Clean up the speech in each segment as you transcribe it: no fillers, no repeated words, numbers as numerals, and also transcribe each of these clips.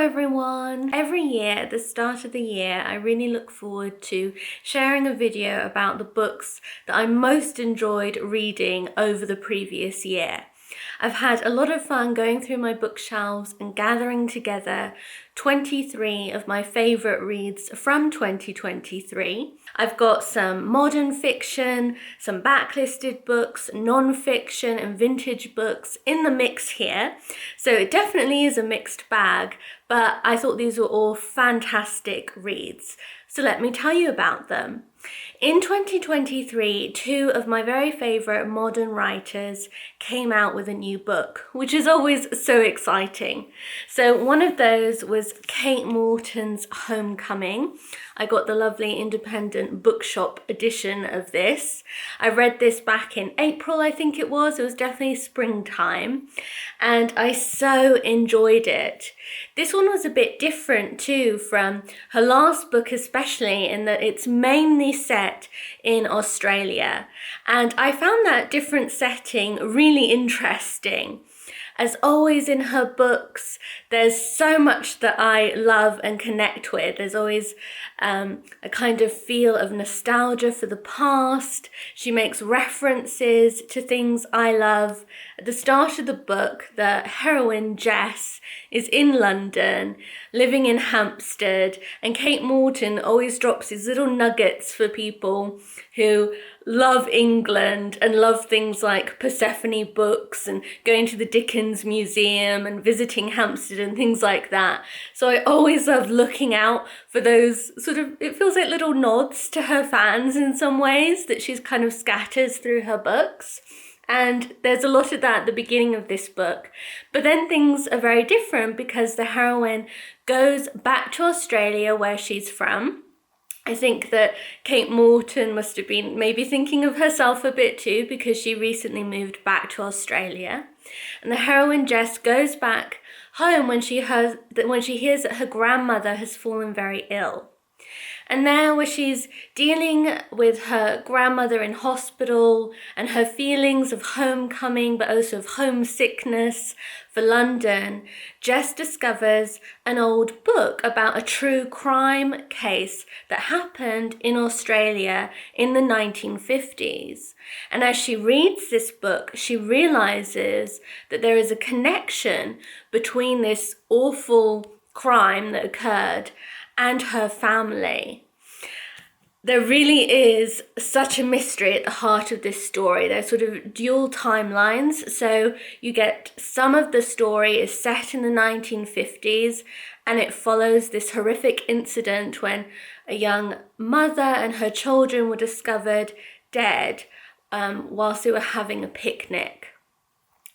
everyone! Every year at the start of the year, I really look forward to sharing a video about the books that I most enjoyed reading over the previous year. I've had a lot of fun going through my bookshelves and gathering together 23 of my favourite reads from 2023. I've got some modern fiction, some backlisted books, non-fiction and vintage books in the mix here. So it definitely is a mixed bag, but I thought these were all fantastic reads. So let me tell you about them. In 2023, two of my very favourite modern writers came out with a new book, which is always so exciting. So one of those was Kate Morton's Homecoming. I got the lovely independent bookshop edition of this. I read this back in April, I think it was. It was definitely springtime, and I so enjoyed it. This one was a bit different too from her last book, especially in that it's mainly set in Australia, and I found that different setting really interesting. As always in her books, there's so much that I love and connect with. There's always a kind of feel of nostalgia for the past. She makes references to things I love. At the start of the book, the heroine Jess is in London, living in Hampstead, and Kate Morton always drops these little nuggets for people who love England and love things like Persephone books and going to the Dickens Museum and visiting Hampstead and things like that. So I always love looking out for those sort of, it feels like little nods to her fans in some ways that she's kind of scatters through her books. And there's a lot of that at the beginning of this book. But then things are very different because the heroine goes back to Australia, where she's from. I think that Kate Morton must have been maybe thinking of herself a bit too, because she recently moved back to Australia. And the heroine Jess goes back home when she hears that her grandmother has fallen very ill. And now where she's dealing with her grandmother in hospital and her feelings of homecoming, but also of homesickness for London, Jess discovers an old book about a true crime case that happened in Australia in the 1950s. And as she reads this book, she realizes that there is a connection between this awful crime that occurred and her family. There really is such a mystery at the heart of this story. There's sort of dual timelines. So you get some of the story is set in the 1950s, and it follows this horrific incident when a young mother and her children were discovered dead whilst they were having a picnic.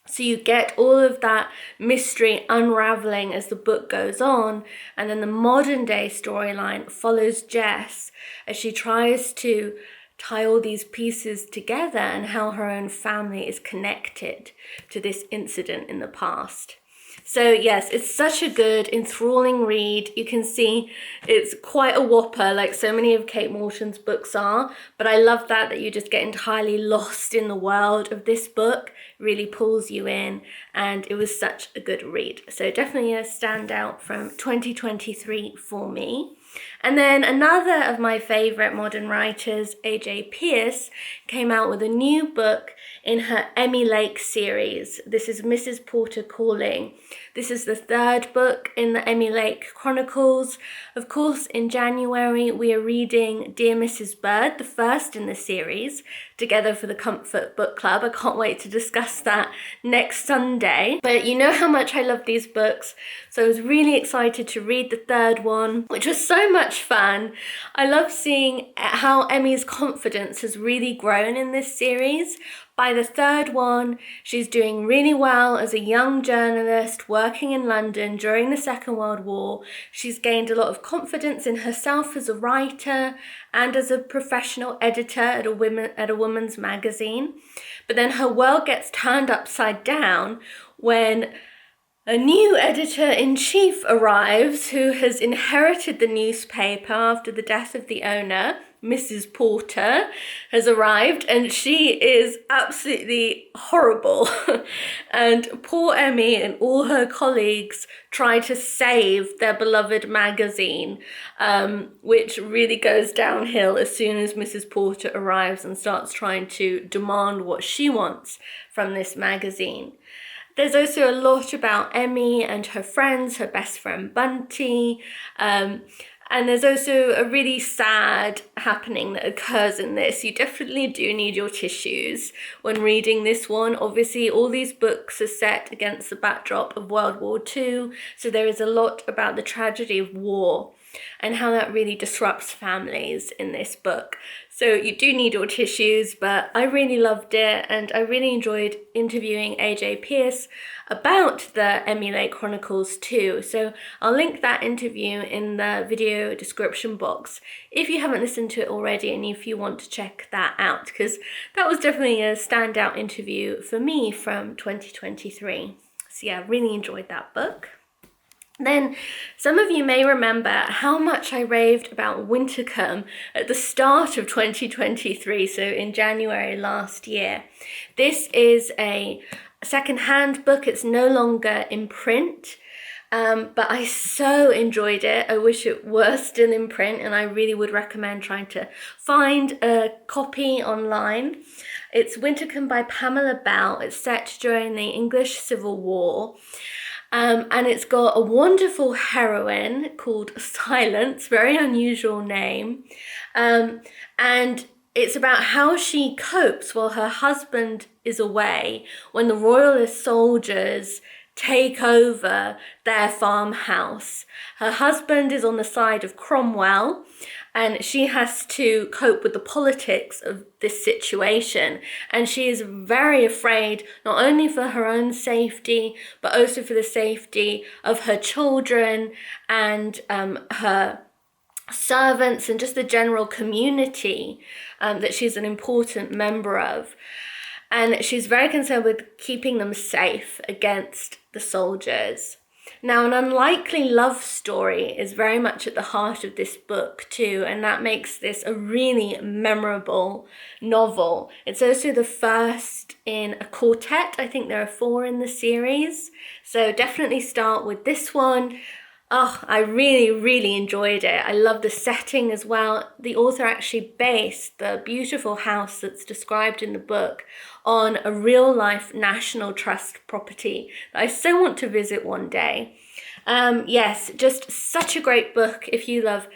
So you get all of that mystery unraveling as the book goes on, and then the modern day storyline follows Jess as she tries to tie all these pieces together and how her own family is connected to this incident in the past. So yes, it's such a good, enthralling read. You can see it's quite a whopper, like so many of Kate Morton's books are, but I love that you just get entirely lost in the world of this book. It really pulls you in, and it was such a good read. So definitely a standout from 2023 for me. And then another of my favourite modern writers, A.J. Pierce, came out with a new book in her Emmy Lake series. This is Mrs. Porter Calling. This is the third book in the Emmy Lake Chronicles. Of course, in January, we are reading Dear Mrs. Bird, the first in the series, together for the Comfort Book Club. I can't wait to discuss that next Sunday. But you know how much I love these books, so I was really excited to read the third one, which was so much fun. I love seeing how Emmy's confidence has really grown in this series. By the third one, she's doing really well as a young journalist working in London during the Second World War. She's gained a lot of confidence in herself as a writer and as a professional editor at a woman's magazine. But then her world gets turned upside down when A new editor-in-chief arrives who has inherited the newspaper after the death of the owner. Mrs. Porter has arrived and she is absolutely horrible. And poor Emmy and all her colleagues try to save their beloved magazine, which really goes downhill as soon as Mrs. Porter arrives and starts trying to demand what she wants from this magazine. There's also a lot about Emmy and her friends, her best friend Bunty, and there's also a really sad happening that occurs in this. You definitely do need your tissues when reading this one. Obviously, all these books are set against the backdrop of World War II, so there is a lot about the tragedy of war and how that really disrupts families in this book. So you do need your tissues, but I really loved it and I really enjoyed interviewing AJ Pierce about the Emmy Lake Chronicles too. So I'll link that interview in the video description box if you haven't listened to it already and if you want to check that out, because that was definitely a standout interview for me from 2023. So yeah, really enjoyed that book. Then some of you may remember how much I raved about Wintercome at the start of 2023, so in January last year. This is a second-hand book. It's no longer in print, but I so enjoyed it. I wish it were still in print, and I really would recommend trying to find a copy online. It's Wintercome by Pamela Bell. It's set during the English Civil War. And it's got a wonderful heroine called Silence, very unusual name. And it's about how she copes while her husband is away when the royalist soldiers take over their farmhouse. Her husband is on the side of Cromwell, and she has to cope with the politics of this situation. And she is very afraid, not only for her own safety, but also for the safety of her children and her servants and just the general community that she's an important member of. And she's very concerned with keeping them safe against the soldiers. Now, an unlikely love story is very much at the heart of this book too, and that makes this a really memorable novel. It's also the first in a quartet. I think there are 4 in the series, so definitely start with this one. Oh, I really, really enjoyed it. I love the setting as well. The author actually based the beautiful house that's described in the book on a real-life National Trust property that I so want to visit one day. Yes, just such a great book if you love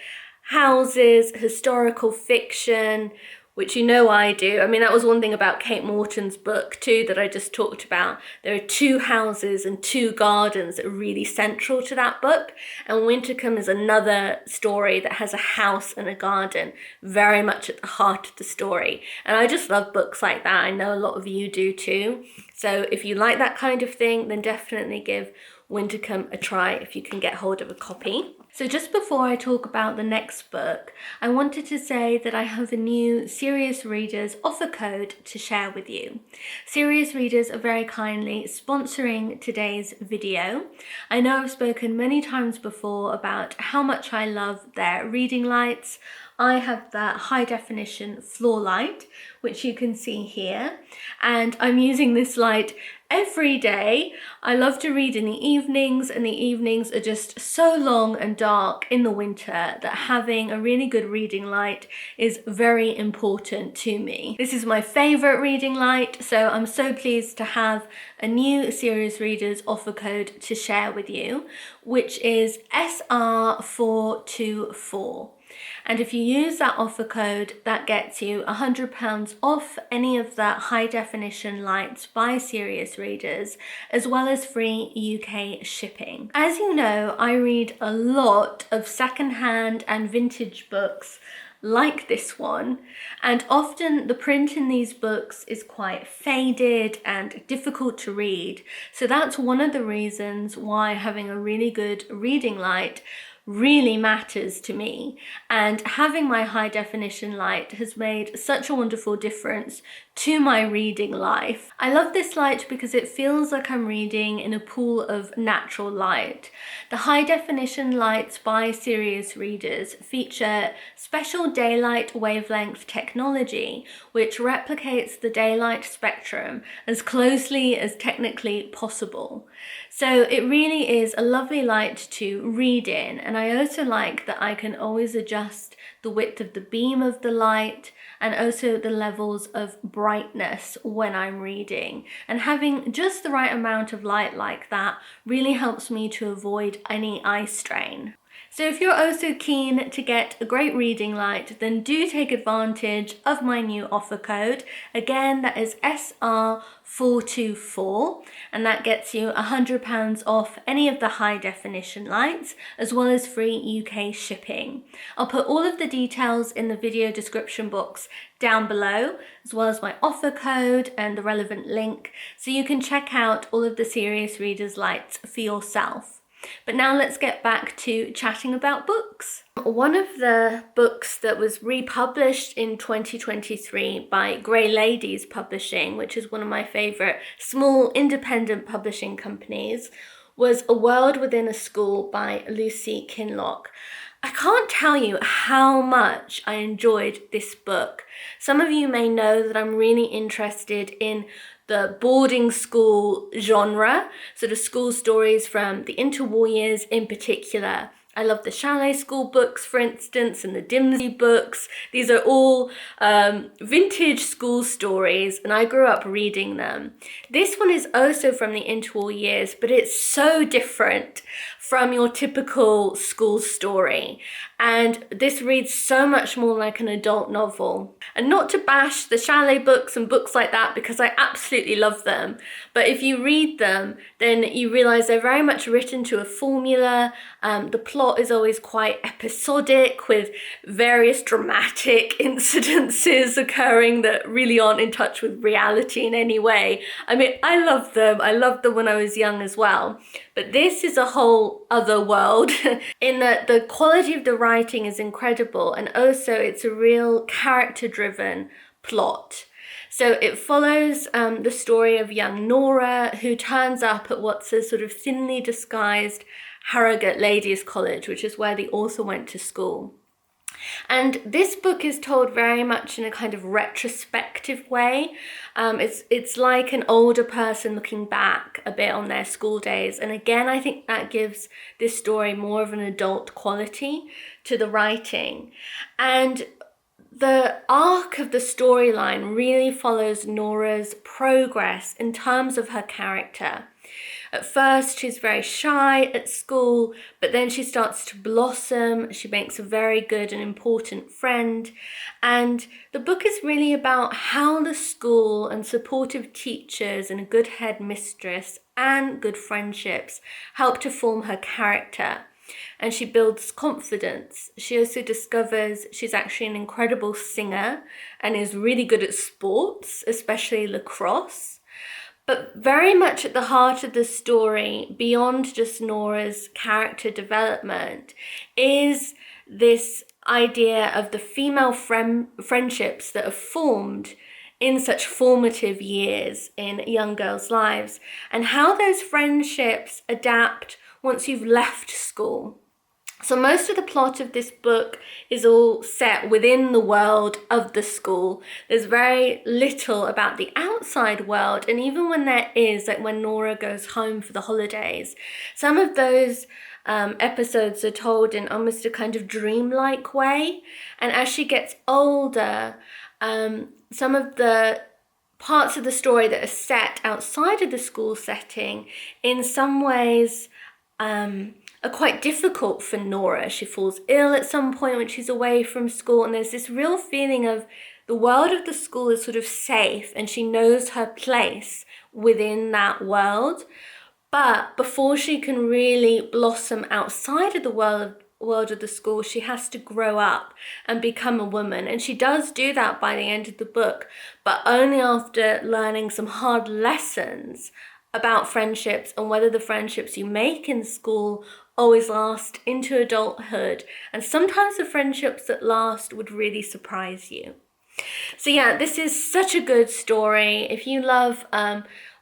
houses, historical fiction, which you know I do. I mean, that was one thing about Kate Morton's book too that I just talked about. There are 2 houses and 2 gardens that are really central to that book. And Wintercome is another story that has a house and a garden very much at the heart of the story. And I just love books like that. I know a lot of you do too. So if you like that kind of thing, then definitely give Wintercome a try if you can get hold of a copy. So just before I talk about the next book, I wanted to say that I have a new Serious Readers offer code to share with you. Serious Readers are very kindly sponsoring today's video. I know I've spoken many times before about how much I love their reading lights. I have that high definition floor light, which you can see here, and I'm using this light every day. I love to read in the evenings, and the evenings are just so long and dark in the winter that having a really good reading light is very important to me. This is my favorite reading light, so I'm so pleased to have a new Serious Readers offer code to share with you, which is SR424. And if you use that offer code, that gets you £100 off any of the high definition lights by Serious Readers, as well as free UK shipping. As you know, I read a lot of secondhand and vintage books like this one, and often the print in these books is quite faded and difficult to read. So that's one of the reasons why having a really good reading light really matters to me, and having my high definition light has made such a wonderful difference to my reading life. I love this light because it feels like I'm reading in a pool of natural light. The high definition lights by serious readers feature special daylight wavelength technology, which replicates the daylight spectrum as closely as technically possible. So it really is a lovely light to read in, and I also like that I can always adjust the width of the beam of the light and also the levels of brightness when I'm reading. And having just the right amount of light like that really helps me to avoid any eye strain. So if you're also keen to get a great reading light, then do take advantage of my new offer code. Again, that is SR424, and that gets you £100 off any of the high definition lights, as well as free UK shipping. I'll put all of the details in the video description box down below, as well as my offer code and the relevant link, so you can check out all of the Serious Readers lights for yourself. But now let's get back to chatting about books. One of the books that was republished in 2023 by Grey Ladies Publishing, which is one of my favourite small independent publishing companies, was A World Within a School by Lucy Kinloch. I can't tell you how much I enjoyed this book. Some of you may know that I'm really interested in the boarding school genre, sort of school stories from the interwar years in particular. I love the Chalet School books, for instance, and the Dimsey books. These are all vintage school stories, and I grew up reading them. This one is also from the interwar years, but it's so different from your typical school story. And this reads so much more like an adult novel. And not to bash the Chalet books and books like that, because I absolutely love them. But if you read them, then you realize they're very much written to a formula. The plot is always quite episodic, with various dramatic incidences occurring that really aren't in touch with reality in any way. I mean, I love them. I loved them when I was young as well. But this is a whole other world in that the quality of the writing is incredible, and also it's a real character-driven plot. So it follows the story of young Nora, who turns up at what's a sort of thinly disguised Harrogate Ladies' College, which is where the author went to school. And this book is told very much in a kind of retrospective way. It's like an older person looking back a bit on their school days. And again, I think that gives this story more of an adult quality to the writing. And the arc of the storyline really follows Nora's progress in terms of her character. At first, she's very shy at school, but then she starts to blossom. She makes a very good and important friend. And the book is really about how the school and supportive teachers and a good headmistress and good friendships help to form her character. And she builds confidence. She also discovers she's actually an incredible singer and is really good at sports, especially lacrosse. But very much at the heart of the story, beyond just Nora's character development, is this idea of the female friendships that are formed in such formative years in young girls' lives, and how those friendships adapt once you've left school. So most of the plot of this book is all set within the world of the school. There's very little about the outside world, and even when there is, like when Nora goes home for the holidays, some of those episodes are told in almost a kind of dreamlike way. And as she gets older, some of the parts of the story that are set outside of the school setting in some ways are quite difficult for Nora. She falls ill at some point when she's away from school, and there's this real feeling of the world of the school is sort of safe and she knows her place within that world. But before she can really blossom outside of the world of the school, she has to grow up and become a woman. And she does do that by the end of the book, but only after learning some hard lessons about friendships and whether the friendships you make in school always last into adulthood. And sometimes the friendships that last would really surprise you. So yeah, this is such a good story. If you love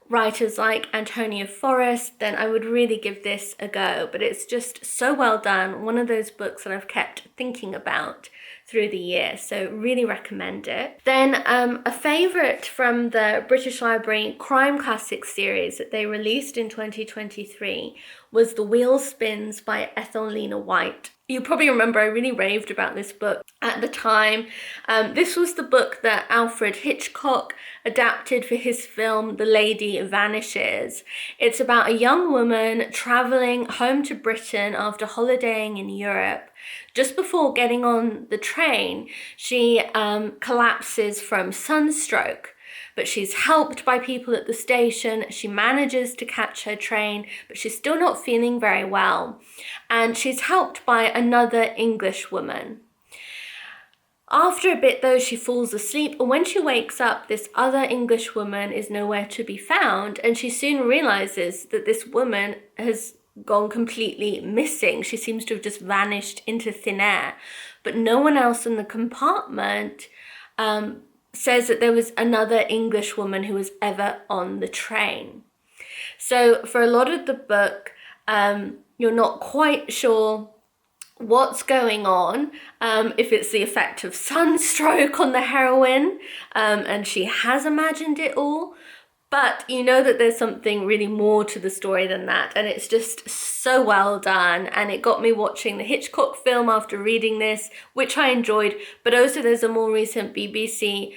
writers like Antonia Forrest, then I would really give this a go. But it's just so well done. One of those books that I've kept thinking about through the year, so really recommend it. Then a favourite from the British Library Crime Classics series that they released in 2023 was The Wheel Spins by Ethel Lena White. You probably remember I really raved about this book at the time. This was the book that Alfred Hitchcock adapted for his film The Lady Vanishes. It's about a young woman travelling home to Britain after holidaying in Europe. Just before getting on the train, she collapses from sunstroke. But she's helped by people at the station. She manages to catch her train, but she's still not feeling very well. And she's helped by another English woman. After a bit though, she falls asleep, and when she wakes up, this other English woman is nowhere to be found, and she soon realizes that this woman has gone completely missing. She seems to have just vanished into thin air, but no one else in the compartment says that there was another English woman who was ever on the train. So for a lot of the book, you're not quite sure what's going on, if it's the effect of sunstroke on the heroine, and she has imagined it all, but you know that there's something really more to the story than that, and it's just so well done. And it got me watching the Hitchcock film after reading this, which I enjoyed, but also there's a more recent BBC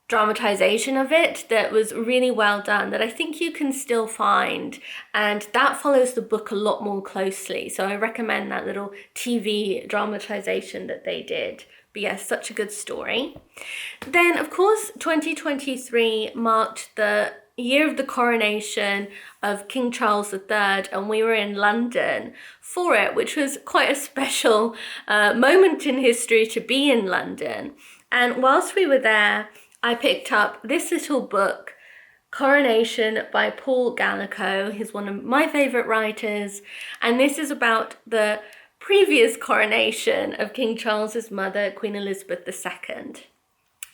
dramatization of it that was really well done that I think you can still find, and that follows the book a lot more closely, so I recommend that little TV dramatization that they did. But yes, such a good story. Then of course 2023 marked the year of the coronation of King Charles III, and we were in London for it, which was quite a special moment in history to be in London. And whilst we were there, I picked up this little book, Coronation by Paul Gallico. He's one of my favourite writers, and this is about the previous coronation of King Charles's mother, Queen Elizabeth II.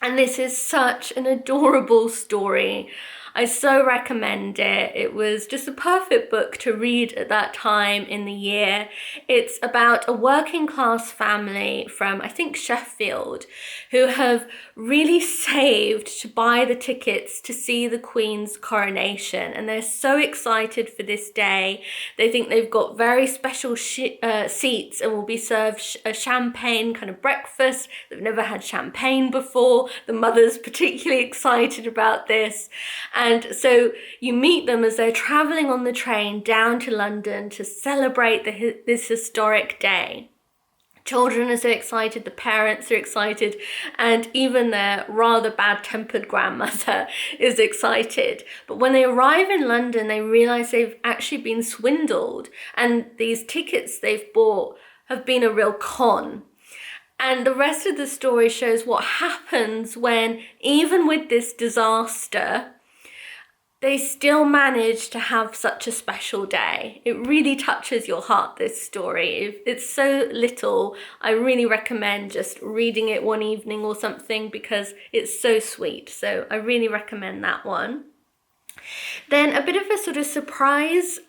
And this is such an adorable story. I so recommend it. It was just a perfect book to read at that time in the year. It's about a working class family from, I think, Sheffield, who have really saved to buy the tickets to see the Queen's coronation. And they're so excited for this day. They think they've got very special seats and will be served a champagne kind of breakfast. They've never had champagne before. The mother's particularly excited about this. And so you meet them as they're travelling on the train down to London to celebrate this historic day. Children are so excited, the parents are excited, and even their rather bad-tempered grandmother is excited. But when they arrive in London, they realise they've actually been swindled, and these tickets they've bought have been a real con. And the rest of the story shows what happens when, even with this disaster, they still manage to have such a special day. It really touches your heart, this story. It's so little. I really recommend just reading it one evening or something because it's so sweet. So I really recommend that one. Then a bit of a sort of surprise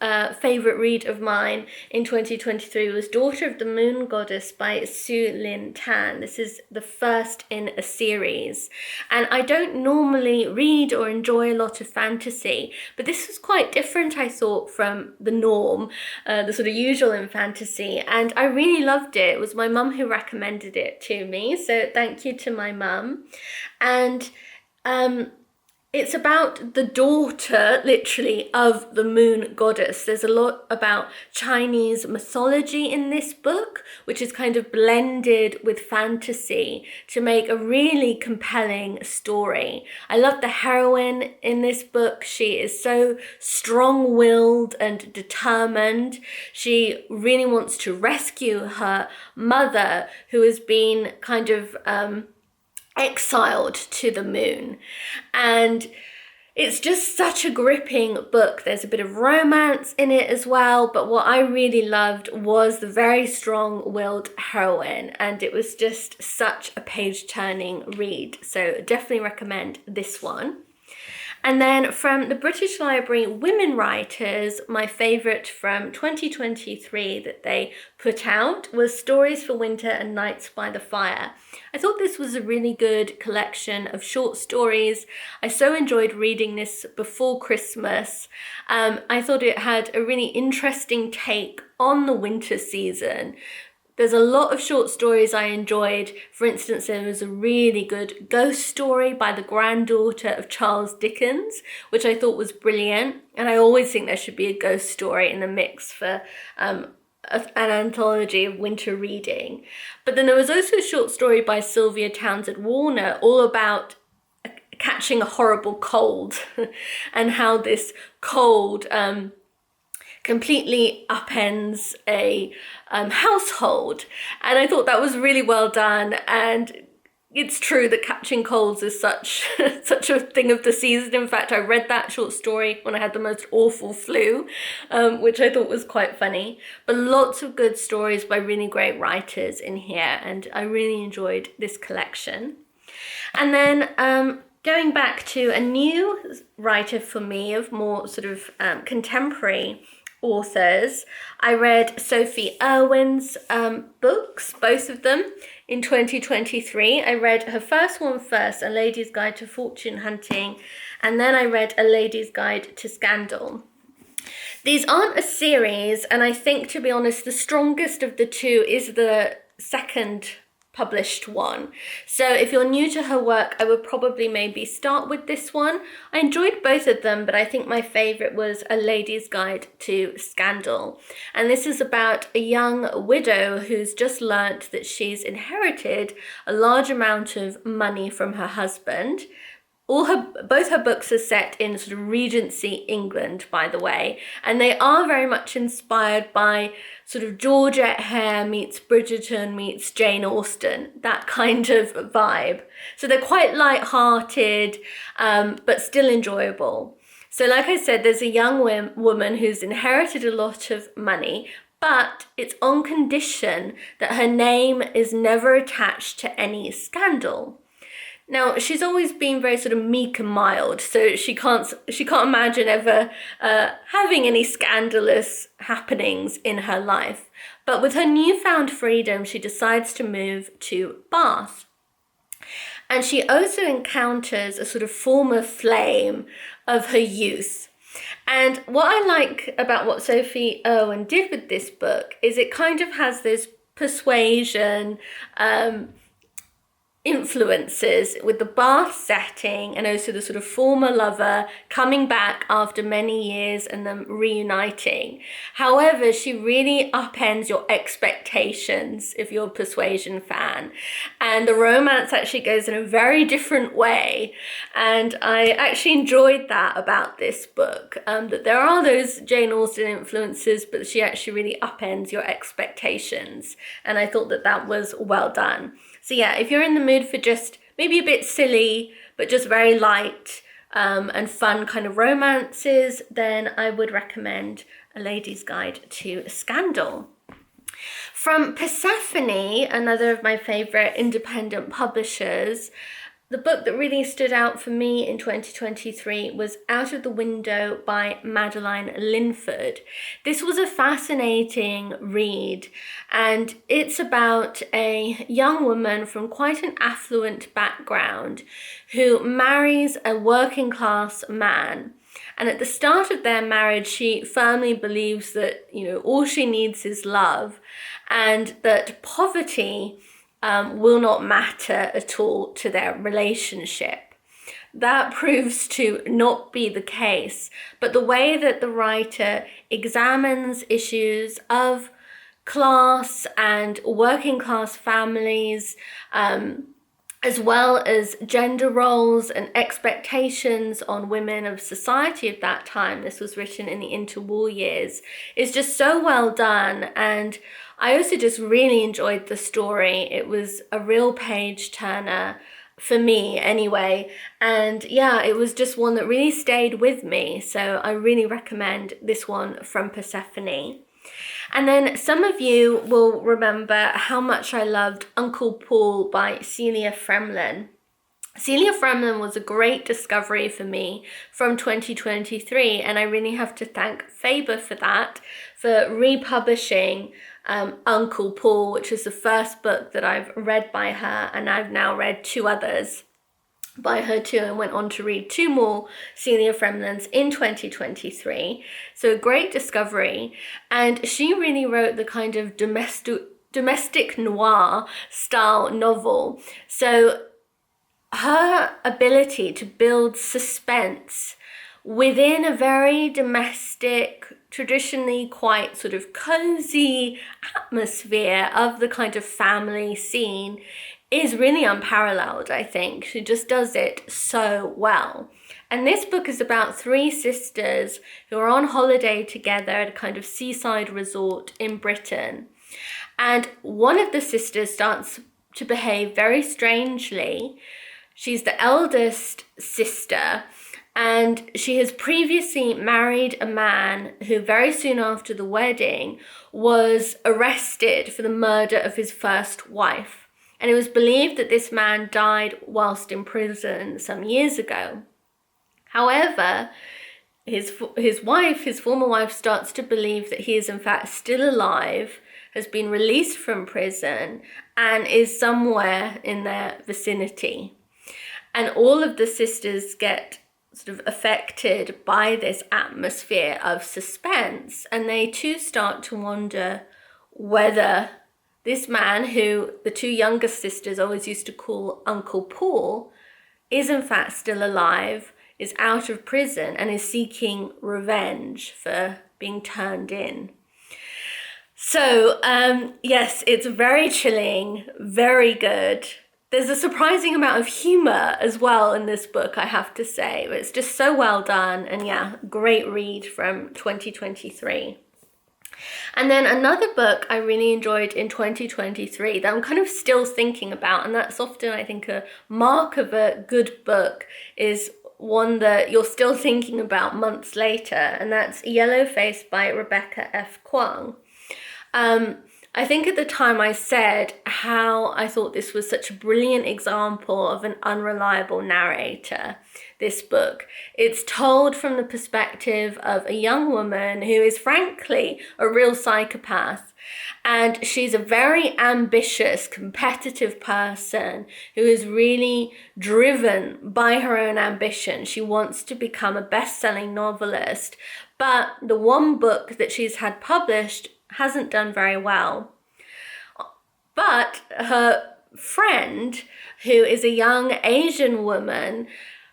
favourite read of mine in 2023 was Daughter of the Moon Goddess by Su Lin Tan. This is the first in a series. And I don't normally read or enjoy a lot of fantasy, but this was quite different, I thought, from the norm, the sort of usual in fantasy. And I really loved it. It was my mum who recommended it to me, so thank you to my mum. And it's about the daughter, literally, of the moon goddess. There's a lot about Chinese mythology in this book, which is kind of blended with fantasy to make a really compelling story. I love the heroine in this book. She is so strong-willed and determined. She really wants to rescue her mother, who has been kind of exiled to the moon. And It's just such a gripping book. There's a bit of romance in it as well, but what I really loved was the very strong-willed heroine, and it was just such a page-turning read. So definitely recommend this one. And then from the British Library Women Writers, my favourite from 2023 that they put out was Stories for Winter and Nights by the Fire. I thought this was a really good collection of short stories. I so enjoyed reading this before Christmas. I thought it had a really interesting take on the winter season. There's a lot of short stories I enjoyed. For instance, there was a really good ghost story by the granddaughter of Charles Dickens, which I thought was brilliant. And I always think there should be a ghost story in the mix for an anthology of winter reading. But then there was also a short story by Sylvia Townsend Warner all about catching a horrible cold and how this cold completely upends a household. And I thought that was really well done. And it's true that catching colds is such a thing of the season. In fact, I read that short story when I had the most awful flu, which I thought was quite funny. But lots of good stories by really great writers in here, and I really enjoyed this collection. And then going back to a new writer for me of more sort of contemporary authors, I read Sophie Irwin's books, both of them, in 2023. I read her first one first, A Lady's Guide to Fortune Hunting, and then I read A Lady's Guide to Scandal. These aren't a series, and I think, to be honest, the strongest of the two is the second published one. So if you're new to her work, I would probably maybe start with this one. I enjoyed both of them, but I think my favourite was A Lady's Guide to Scandal. And this is about a young widow who's just learnt that she's inherited a large amount of money from her husband. Both her books are set in sort of Regency England, by the way, and they are very much inspired by sort of Georgette Hare meets Bridgerton meets Jane Austen, that kind of vibe. So they're quite light-hearted, but still enjoyable. So like I said, there's a young woman who's inherited a lot of money, but it's on condition that her name is never attached to any scandal. Now, she's always been very sort of meek and mild, so she can't imagine ever having any scandalous happenings in her life. But with her newfound freedom, she decides to move to Bath. And she also encounters a sort of former flame of her youth. And what I like about what Sophie Irwin did with this book is it kind of has this persuasion, influences with the Bath setting, and also the sort of former lover coming back after many years and them reuniting. However, she really upends your expectations if you're a Persuasion fan, and the romance actually goes in a very different way. And I actually enjoyed that about this book, that there are those Jane Austen influences, but she actually really upends your expectations, and I thought that that was well done. So yeah, if you're in the mood for just maybe a bit silly, but just very light and fun kind of romances, then I would recommend A Lady's Guide to Scandal. From Persephone, another of my favourite independent publishers, the book that really stood out for me in 2023 was Out of the Window by Madeline Linford. This was a fascinating read, and it's about a young woman from quite an affluent background who marries a working class man. And at the start of their marriage, she firmly believes that, all she needs is love, and that poverty will not matter at all to their relationship. That proves to not be the case, but the way that the writer examines issues of class and working class families, as well as gender roles and expectations on women of society of that time, this was written in the interwar years, is just so well done. And I also just really enjoyed the story. It was a real page turner. for me anyway. And yeah, it was just one that really stayed with me. So I really recommend this one from Persephone. And then some of you will remember how much I loved Uncle Paul by Celia Fremlin. Celia Fremlin was a great discovery for me from 2023, and I really have to thank Faber for that, for republishing Uncle Paul, which is the first book that I've read by her, and I've now read 2 others by her too, and went on to read 2 more Celia Fremlins in 2023. So a great discovery, and she really wrote the kind of domestic noir style novel. So her ability to build suspense within a very domestic, traditionally quite sort of cozy atmosphere of the kind of family scene is really unparalleled, I think. She just does it so well. And this book is about 3 sisters who are on holiday together at a kind of seaside resort in Britain. And one of the sisters starts to behave very strangely. She's the eldest sister, and she has previously married a man who very soon after the wedding was arrested for the murder of his first wife. And it was believed that this man died whilst in prison some years ago. However, his former wife, starts to believe that he is in fact still alive, has been released from prison, and is somewhere in their vicinity. And all of the sisters get sort of affected by this atmosphere of suspense, and they too start to wonder whether this man, who the 2 younger sisters always used to call Uncle Paul, is in fact still alive, is out of prison, and is seeking revenge for being turned in. So, yes, it's very chilling, very good. There's a surprising amount of humor as well in this book, I have to say. It's just so well done, and yeah, great read from 2023. And then another book I really enjoyed in 2023 that I'm kind of still thinking about, and that's often, I think, a mark of a good book, is one that you're still thinking about months later, and that's Yellow Face by Rebecca F. Kuang. I think at the time I said how I thought this was such a brilliant example of an unreliable narrator, this book. It's told from the perspective of a young woman who is frankly a real psychopath, and she's a very ambitious, competitive person who is really driven by her own ambition. She wants to become a best-selling novelist, but the one book that she's had published hasn't done very well. But her friend, who is a young Asian woman,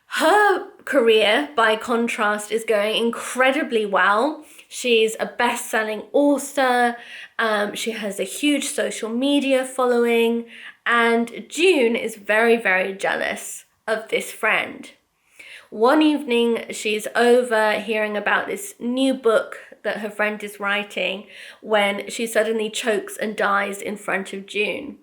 her career, by contrast, is going incredibly well. She's a best-selling author. She has a huge social media following, and June is very, very jealous of this friend. One evening, she's over hearing about this new book that her friend is writing when she suddenly chokes and dies in front of June.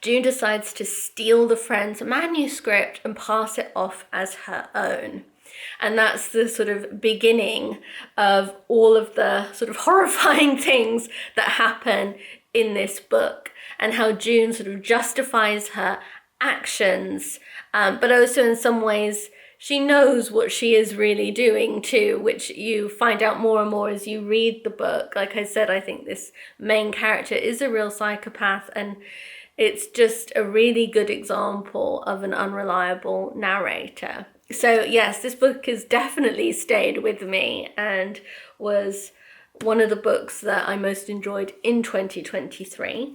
June decides to steal the friend's manuscript and pass it off as her own. And that's the sort of beginning of all of the sort of horrifying things that happen in this book, and how June sort of justifies her actions, but also in some ways she knows what she is really doing too, which you find out more and more as you read the book. Like I said, I think this main character is a real psychopath, and it's just a really good example of an unreliable narrator. So yes, this book has definitely stayed with me and was one of the books that I most enjoyed in 2023.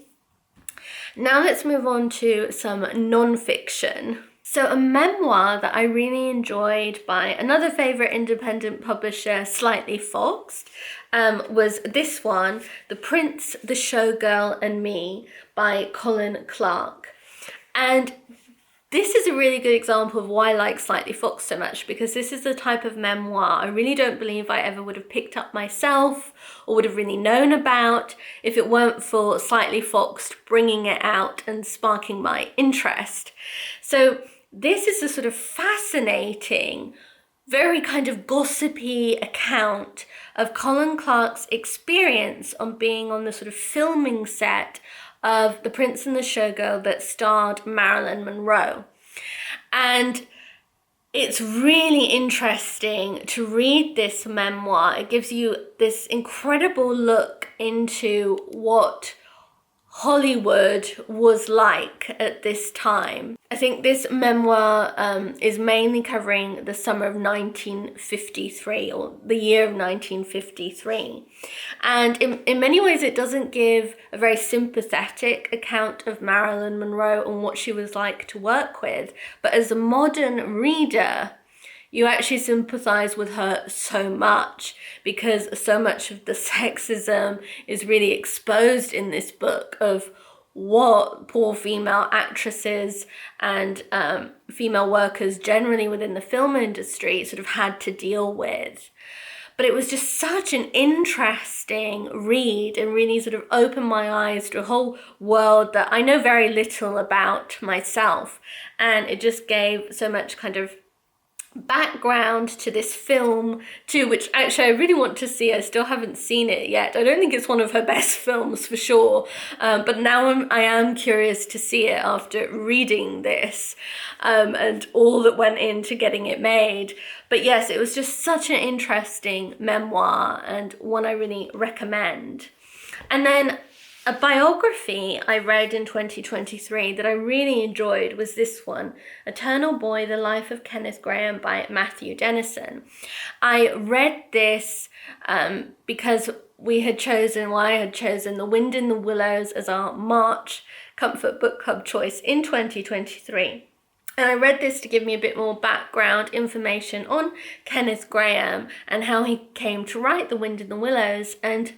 Now let's move on to some non-fiction. So a memoir that I really enjoyed by another favourite independent publisher, Slightly Foxed, was this one, The Prince, The Showgirl Me by Colin Clark. And this is a really good example of why I like Slightly Foxed so much, because this is the type of memoir I really don't believe I ever would have picked up myself or would have really known about if it weren't for Slightly Foxed bringing it out and sparking my interest. So this is a sort of fascinating, very kind of gossipy account of Colin Clark's experience on being on the sort of filming set of The Prince and the Showgirl that starred Marilyn Monroe. And it's really interesting to read this memoir. It gives you this incredible look into what Hollywood was like at this time. I think this memoir is mainly covering the summer of 1953, or the year of 1953. And in many ways, it doesn't give a very sympathetic account of Marilyn Monroe and what she was like to work with. But as a modern reader, you actually sympathize with her so much, because so much of the sexism is really exposed in this book of what poor female actresses and female workers generally within the film industry sort of had to deal with. But it was just such an interesting read and really sort of opened my eyes to a whole world that I know very little about myself. And it just gave so much kind of background to this film too, which actually I really want to see. I still haven't seen it yet. I don't think it's one of her best films for sure, but now I am curious to see it after reading this and all that went into getting it made. But yes, it was just such an interesting memoir and one I really recommend. And then a biography I read in 2023 that I really enjoyed was this one, Eternal Boy, The Life of Kenneth Grahame by Matthew Dennison. I read this because I had chosen The Wind in the Willows as our March Comfort Book Club choice in 2023. And I read this to give me a bit more background information on Kenneth Grahame and how he came to write The Wind in the Willows. And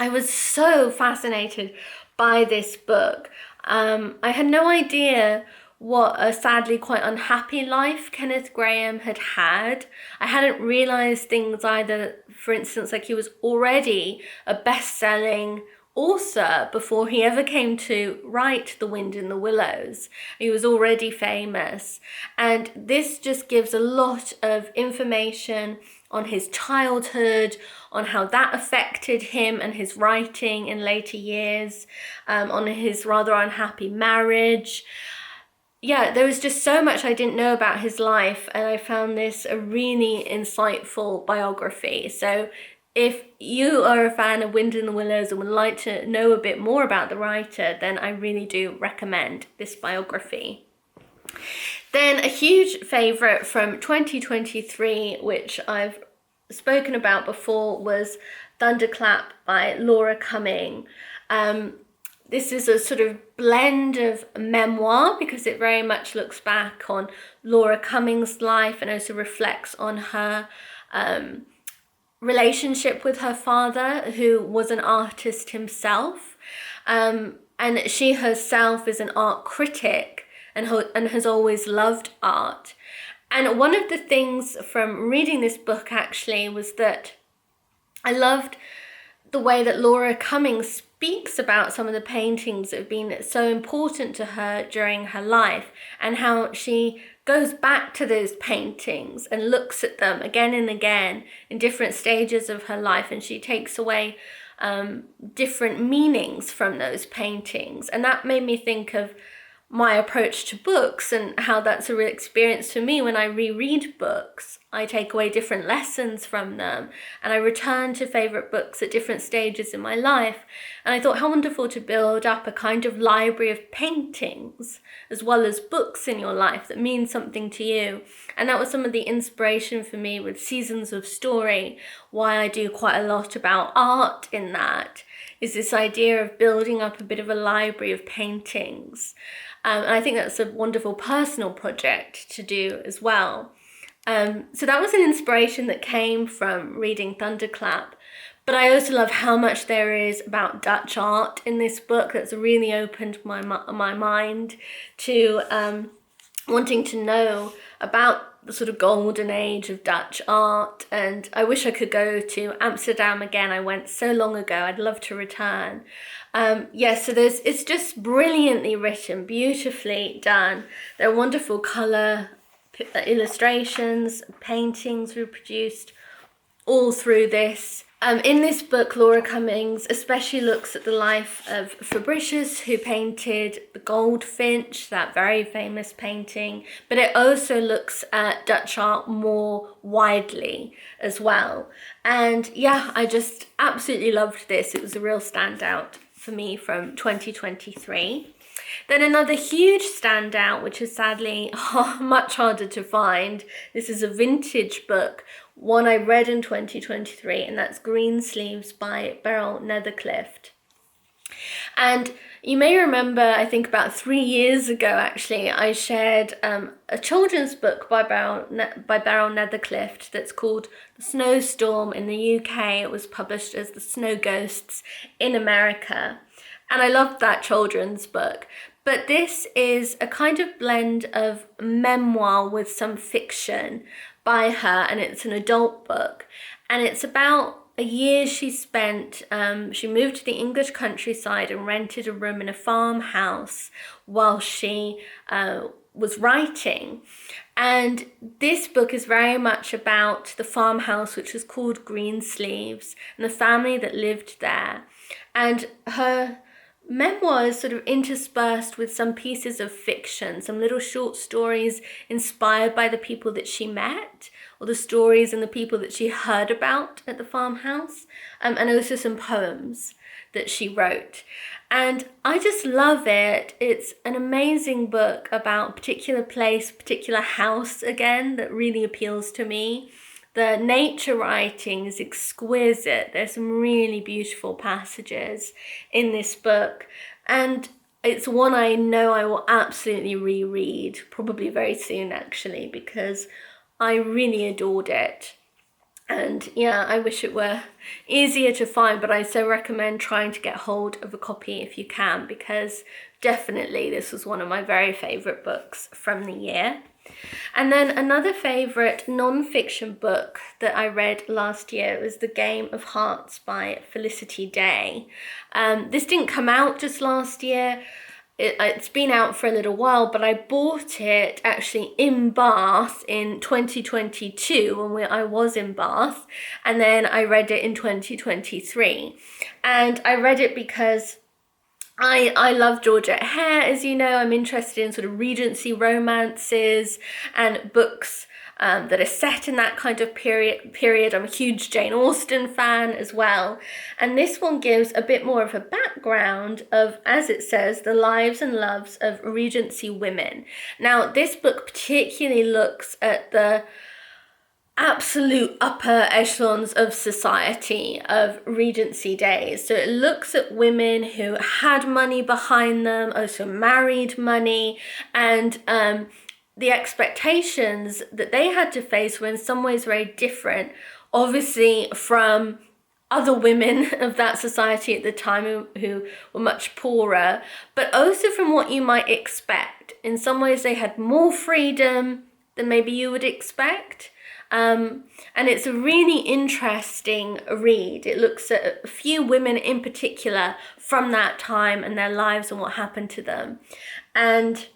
I was so fascinated by this book. I had no idea what a sadly quite unhappy life Kenneth Grahame had had. I hadn't realised things either, for instance, like he was already a best-selling author before he ever came to write The Wind in the Willows. He was already famous. And this just gives a lot of information on his childhood, on how that affected him and his writing in later years, on his rather unhappy marriage. Yeah, there was just so much I didn't know about his life, and I found this a really insightful biography. So if you are a fan of Wind in the Willows and would like to know a bit more about the writer, then I really do recommend this biography. Then a huge favourite from 2023, which I've spoken about before, was Thunderclap by Laura Cumming. This is a sort of blend of memoir because it very much looks back on Laura Cumming's life and also reflects on her relationship with her father, who was an artist himself. And she herself is an art critic and has always loved art. And one of the things from reading this book actually was that I loved the way that Laura Cumming speaks about some of the paintings that have been so important to her during her life, and how she goes back to those paintings and looks at them again and again in different stages of her life, and she takes away different meanings from those paintings. And that made me think of my approach to books and how that's a real experience for me. When I reread books, I take away different lessons from them, and I return to favourite books at different stages in my life. And I thought how wonderful to build up a kind of library of paintings as well as books in your life that mean something to you. And that was some of the inspiration for me with Seasons of Story, why I do quite a lot about art in that, is this idea of building up a bit of a library of paintings. And I think that's a wonderful personal project to do as well. So that was an inspiration that came from reading Thunderclap. But I also love how much there is about Dutch art in this book that's really opened my mind to wanting to know about the sort of golden age of Dutch art, and I wish I could go to Amsterdam again. I went so long ago. I'd love to return. So it's just brilliantly written, beautifully done. There are wonderful colour illustrations, paintings reproduced all through this. In this book, Laura Cummings especially looks at the life of Fabricius, who painted the Goldfinch, that very famous painting, but it also looks at Dutch art more widely as well. And yeah, I just absolutely loved this. It was a real standout for me from 2023. Then another huge standout, which is sadly much harder to find. This is a vintage book, one I read in 2023, and that's Greensleeves by Beryl Netherclift. And you may remember, I think about 3 years ago actually, I shared a children's book by Beryl Netherclift that's called The Snowstorm in the UK. It was published as The Snow Ghosts in America. And I loved that children's book. But this is a kind of blend of memoir with some fiction by her, and it's an adult book. And it's about a year she spent, she moved to the English countryside and rented a room in a farmhouse while she was writing. And this book is very much about the farmhouse, which was called Greensleeves, and the family that lived there. And her memoir is sort of interspersed with some pieces of fiction, some little short stories inspired by the people that she met, or the stories and the people that she heard about at the farmhouse, and also some poems that she wrote. And I just love it. It's an amazing book about a particular place, particular house again, that really appeals to me. The nature writing is exquisite. There's some really beautiful passages in this book. And it's one I know I will absolutely reread, probably very soon actually, because I really adored it. And yeah, I wish it were easier to find, but I so recommend trying to get hold of a copy if you can, because definitely this was one of my very favourite books from the year. And then another favourite non-fiction book that I read last year was The Game of Hearts by Felicity Day. This didn't come out just last year. It's been out for a little while, but I bought it actually in Bath in 2022 when I was in Bath, and then I read it in 2023. And I read it because I love Georgette Hare, as you know. I'm interested in sort of Regency romances and books that are set in that kind of period. I'm a huge Jane Austen fan as well. And this one gives a bit more of a background of, as it says, the lives and loves of Regency women. Now, this book particularly looks at the absolute upper echelons of society of Regency days. So it looks at women who had money behind them, also married money, and the expectations that they had to face were in some ways very different, obviously from other women of that society at the time who were much poorer, but also from what you might expect. In some ways they had more freedom than maybe you would expect. And it's a really interesting read. It looks at a few women in particular from that time and their lives and what happened to them. And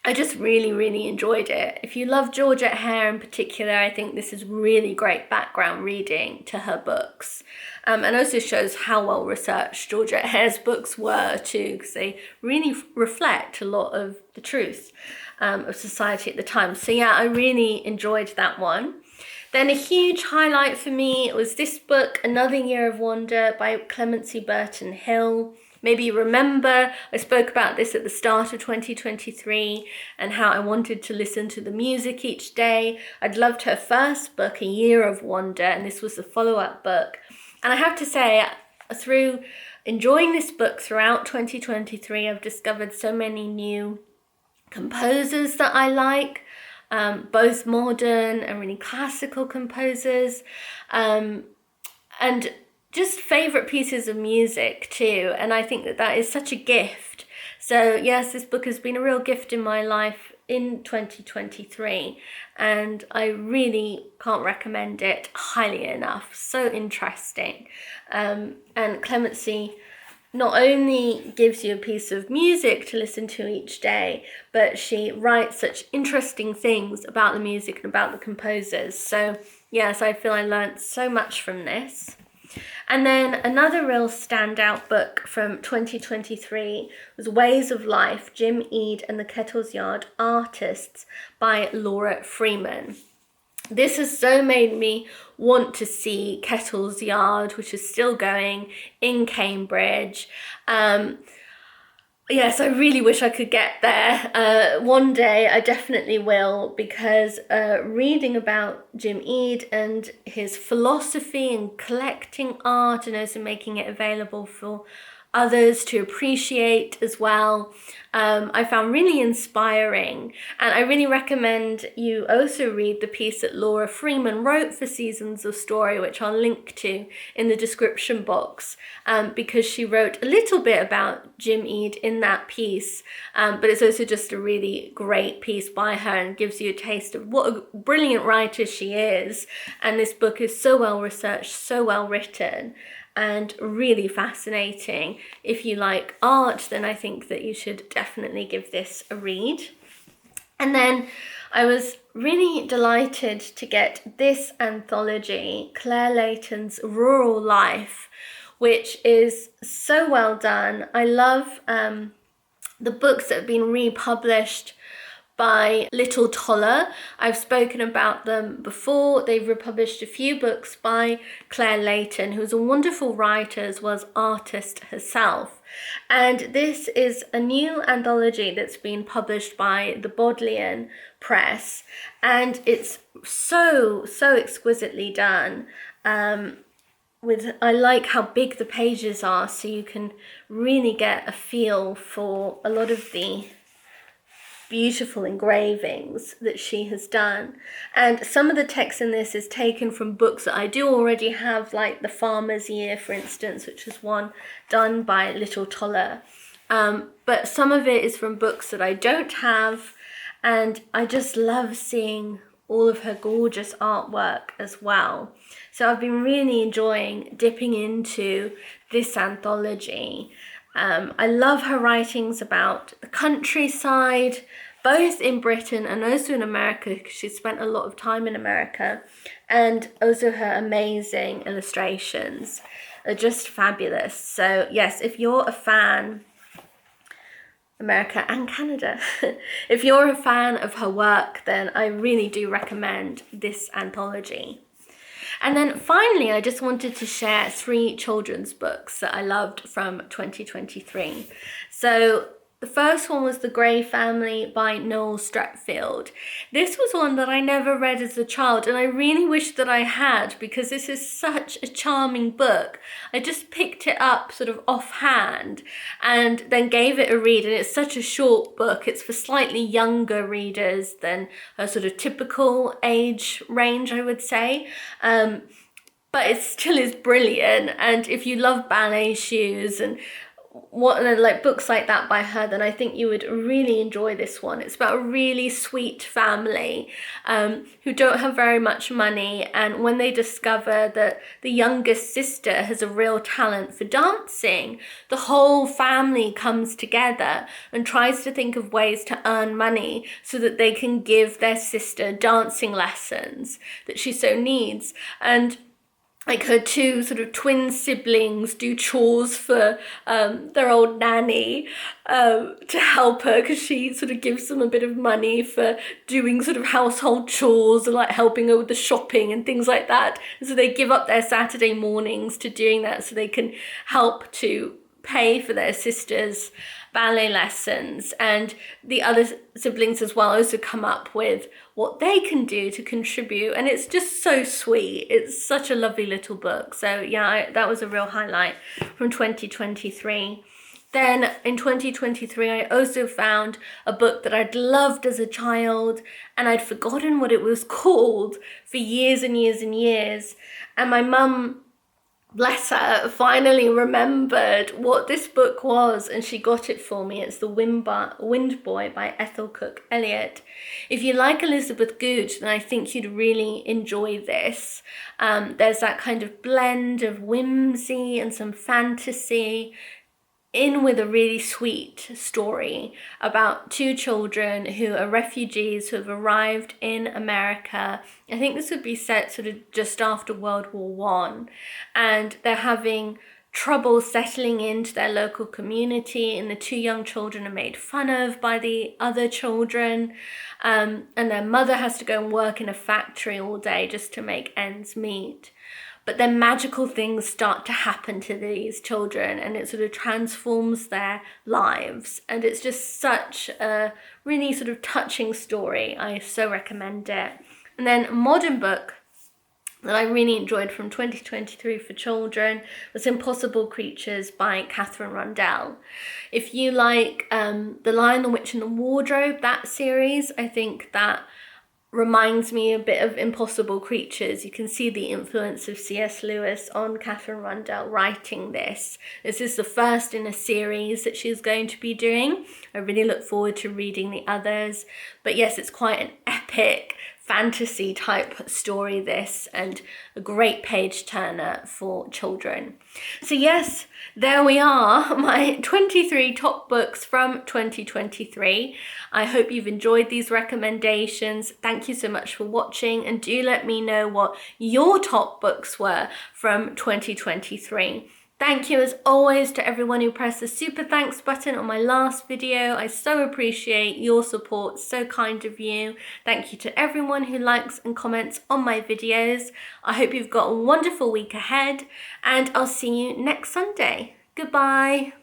I just really, really enjoyed it. If you love Georgette Hare in particular, I think this is really great background reading to her books. And also shows how well researched Georgette Hare's books were too, because they really reflect a lot of the truth of society at the time. So yeah, I really enjoyed that one. Then a huge highlight for me was this book, Another Year of Wonder by Clemency Burton Hill. Maybe you remember I spoke about this at the start of 2023 and how I wanted to listen to the music each day. I'd loved her first book, A Year of Wonder, and this was the follow-up book. And I have to say, through enjoying this book throughout 2023, I've discovered so many new composers that I like, both modern and really classical composers, and just favourite pieces of music too. And I think that is such a gift. So yes, this book has been a real gift in my life in 2023, and I really can't recommend it highly enough. So interesting. And Clemency not only gives you a piece of music to listen to each day, but she writes such interesting things about the music and about the composers. So yes, I feel I learnt so much from this. And then another real standout book from 2023 was Ways of Life, Jim Eade and the Kettle's Yard Artists by Laura Freeman. This has so made me want to see Kettle's Yard, which is still going in Cambridge. Yes, I really wish I could get there. One day I definitely will, because reading about Jim Eade and his philosophy in collecting art and also making it available for others to appreciate as well, I found really inspiring. And I really recommend you also read the piece that Laura Freeman wrote for Seasons of Story, which I'll link to in the description box, because she wrote a little bit about Jim Eade in that piece, but it's also just a really great piece by her and gives you a taste of what a brilliant writer she is. And this book is so well researched, so well written, and really fascinating. If you like art, then I think that you should definitely give this a read. And then I was really delighted to get this anthology, Claire Layton's Rural Life, which is so well done. I love the books that have been republished by Little Toller. I've spoken about them before. They've republished a few books by Claire Layton, who's a wonderful writer as well as artist herself. And this is a new anthology that's been published by the Bodleian Press, and it's so exquisitely done. I like how big the pages are, so you can really get a feel for a lot of the beautiful engravings that she has done. And some of the text in this is taken from books that I do already have, like The Farmer's Year, for instance, which is one done by Little Toller. But some of it is from books that I don't have, and I just love seeing all of her gorgeous artwork as well. So I've been really enjoying dipping into this anthology. I love her writings about the countryside, both in Britain and also in America, because she spent a lot of time in America, and also her amazing illustrations are just fabulous. So yes, if you're a fan, America and Canada, if you're a fan of her work, then I really do recommend this anthology. And then finally, I just wanted to share 3 children's books that I loved from 2023. So the first one was The Grey Family by Noel Streatfeild. This was one that I never read as a child, and I really wish that I had, because this is such a charming book. I just picked it up sort of offhand and then gave it a read, and it's such a short book. It's for slightly younger readers than a sort of typical age range, I would say. But it still is brilliant, and if you love ballet shoes and like books like that by her, then I think you would really enjoy this one. It's about a really sweet family who don't have very much money, and when they discover that the youngest sister has a real talent for dancing, the whole family comes together and tries to think of ways to earn money so that they can give their sister dancing lessons that she so needs. And like her 2 sort of twin siblings do chores for their old nanny to help her, because she sort of gives them a bit of money for doing sort of household chores and like helping her with the shopping and things like that. And so they give up their Saturday mornings to doing that so they can help to pay for their sister's ballet lessons. And the other siblings as well also come up with what they can do to contribute, and it's just so sweet. It's such a lovely little book. So yeah, that was a real highlight from 2023. Then in 2023, I also found a book that I'd loved as a child, and I'd forgotten what it was called for years and years and years. And my mum bless her, finally remembered what this book was, and she got it for me. It's The Wind Boy by Ethel Eliot. If you like Elizabeth Good, then I think you'd really enjoy this. There's that kind of blend of whimsy and some fantasy, in with a really sweet story about two children who are refugees who have arrived in America. I think this would be set sort of just after World War One, and they're having trouble settling into their local community, and the two young children are made fun of by the other children, and their mother has to go and work in a factory all day just to make ends meet. But then magical things start to happen to these children, and it sort of transforms their lives. And it's just such a really sort of touching story. I so recommend it. And then a modern book that I really enjoyed from 2023 for children was Impossible Creatures by Catherine Rundell. If you like The Lion, the Witch and the Wardrobe, that series, I think that reminds me a bit of Impossible Creatures. You can see the influence of C.S. Lewis on Catherine Rundell writing this. This is the first in a series that she's going to be doing. I really look forward to reading the others. But yes, it's quite an epic fantasy type story, this, and a great page turner for children. So yes, there we are, my 23 top books from 2023. I hope you've enjoyed these recommendations. Thank you so much for watching, and do let me know what your top books were from 2023. Thank you as always to everyone who pressed the super thanks button on my last video. I so appreciate your support, so kind of you. Thank you to everyone who likes and comments on my videos. I hope you've got a wonderful week ahead, and I'll see you next Sunday. Goodbye.